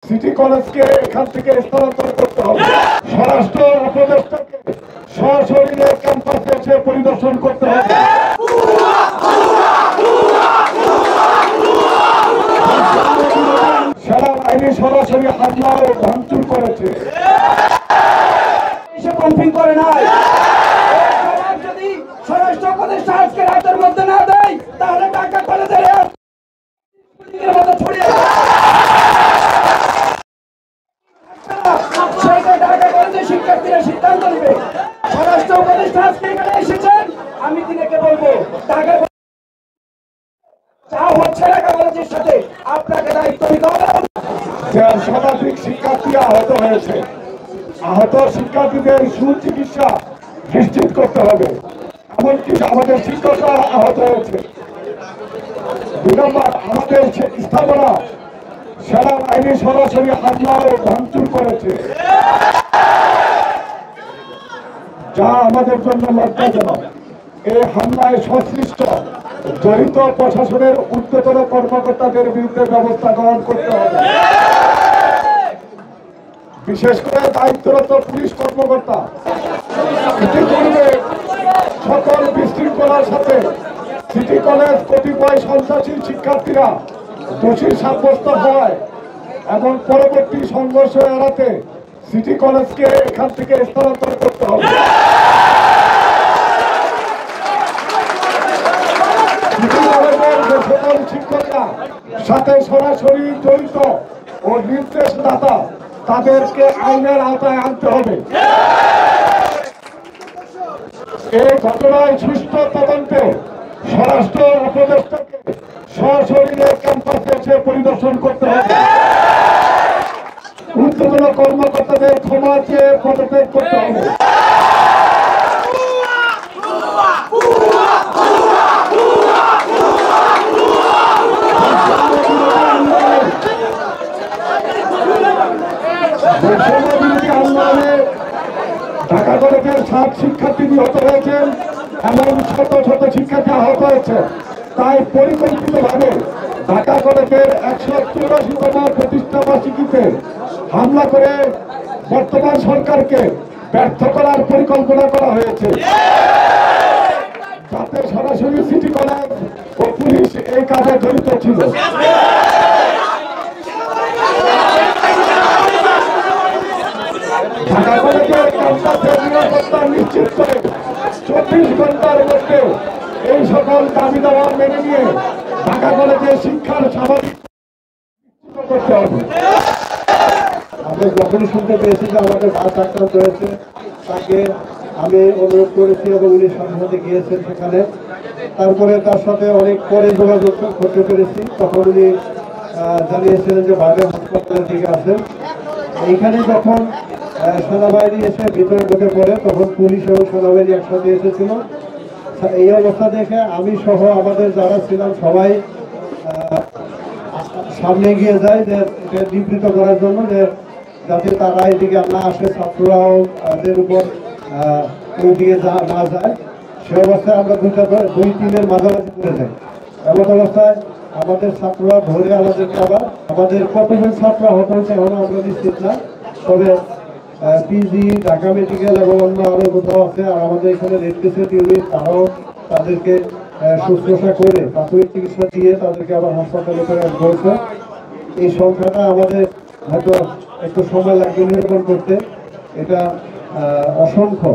City কলেজকে এখান থেকে স্থানান্তর করতে হবে। স্বরাষ্ট্র উপদেষ্টাকে সশরীরে ক্যাম্পাসে এসে পরিদর্শন করতে হবে। সেনাবাহিনী সরাসরি হামলা ও ভাঙচুর করেছে। করে নাই যদি স্বরাষ্ট্র উপদেষ্টা আজকে রাতের মধ্যে না দেয় তাহলে ঢাকা কলেজের মতো ছড়িয়ে সেটা ঢাকা কলেজের শিক্ষার্থীরা সিদ্ধান্ত নেবে। স্বরাষ্ট্র উপদেষ্টা আজকে এখানে এসেছেন, আমি দিনেকে বলবো ঢাকা যা হচ্ছে ঢাকা কলেজের সাথে আপনাকে দায়িত্ব নিতে হবে। শতাধিক শিক্ষার্থী আহত হয়েছে। আহত শিক্ষার্থীদের সুচিকিৎসা নিশ্চিত করতে হবে। এমনকি আমাদের শিক্ষকরা আহত হয়েছে। 2 নম্বর, আমাদের স্থাপনা সেনাবাহিনী সরাসরি হামলা ও ভাঙচুর করেছে, যা আমাদের জন্য লজ্জাজনক। এই হামলায় সংশ্লিষ্ট জড়িত প্রশাসনের ঊর্ধ্বতন কর্মকর্তাদের বিরুদ্ধে ব্যবস্থা গ্রহণ করতে হবে। বিশেষ করে দায়িত্বরত পুলিশ কর্মকর্তা ইতিপূর্বে সকল বিশৃঙ্খলার সাথে সিটি কলেজ কতিপয় সন্ত্রাসী শিক্ষার্থীরা দোষী সাব্যস্ত হয় এবং পরবর্তী সংঘর্ষ এড়াতে সিটি কলেজকে এখান থেকে স্থানান্তর করতে হবে। সিটি কলেজের যে সকল শিক্ষকরা সাথে সরাসরি জড়িত ও নির্দেশদাতা তাদেরকে আইনের আওতায় আনতে হবে। এই ঘটনায় সুষ্ঠু তদন্তে স্বরাষ্ট্র উপদেষ্টাকে সশরীরে ক্যাম্পাসে এসে পরিদর্শন করতে হবে। ঊর্ধ্বতন কর্মকর্তাদের ক্ষমা চেয়ে পদত্যাগ করতে হবে। ঢাকা কলেজের 7 শিক্ষার্থী নিহত হয়েছেন এবং শত শত শিক্ষার্থী আহত হয়েছে। তাই পরিকল্পিতভাবে ঢাকা কলেজের 184তম প্রতিষ্ঠা বার্ষিকীতে হামলা করে বর্তমান সরকারকে ব্যর্থ করার পরিকল্পনা করা হয়েছে, যাতে সরাসরি সিটি কলেজ ও পুলিশ এই কাজে জড়িত ছিল। ঢাকা কলেজের ক্যাম্পাসের নিরাপত্তা নিশ্চিত করে 24 ঘন্টার মধ্যে এই সকল দাবি দাওয়া মেনে নিয়ে ঢাকা কলেজের শিক্ষার স্বাভাবিক করতে হবে। আমরা যখনই শুনতে পেয়েছি যে আমাদের বাস আক্রান্ত হয়েছে, তাকে আমি অনুরোধ করেছি এবং উনি সাথে সাথে গিয়েছেন সেখানে। তারপরে তার সাথে অনেক পরে যোগাযোগ করতে পেরেছি, তখন উনি জানিয়েছিলেন যে বাইরে হাসপাতালের দিকে আসেন। এইখানে যখন সেনাবাহিনী এসে ভিতরে ঢুকে পড়ে তখন পুলিশ এবং সেনাবাহিনী একসাথে এসেছিল। এই অবস্থা দেখে আমি সহ আমাদের যারা ছিলাম সবাই সামনে গিয়ে যায় যে এটা নিবৃত করার জন্য, যে যাতে তারা এদিকে না আসে, ছাত্ররাও তাদের উপর ওই দিকে না যায়। সে অবস্থায় আমরা 2-3-এর মাঝামাঝি করে যাই। এমন অবস্থায় আমাদের ছাত্ররা ধরে আমাদেরকে আবার আমাদের কতজন ছাত্র আহত হয়েছে এখনো আমরা নিশ্চিত না, তবে পিজি, ঢাকা মেডিকেল এবং অন্য আরও কোথাও আছে। আর আমাদের এখানে রেড ক্রিসেন্ট ইউনিট তারাও তাদেরকে শুশ্রূষা করে প্রাথমিক চিকিৎসা দিয়ে তাদেরকে আবার হাসপাতালে প্রেরণ করেছে। এই সংখ্যাটা আমাদের হয়তো একটু সময় লাগবে নিরূপণ করতে, এটা অসংখ্য।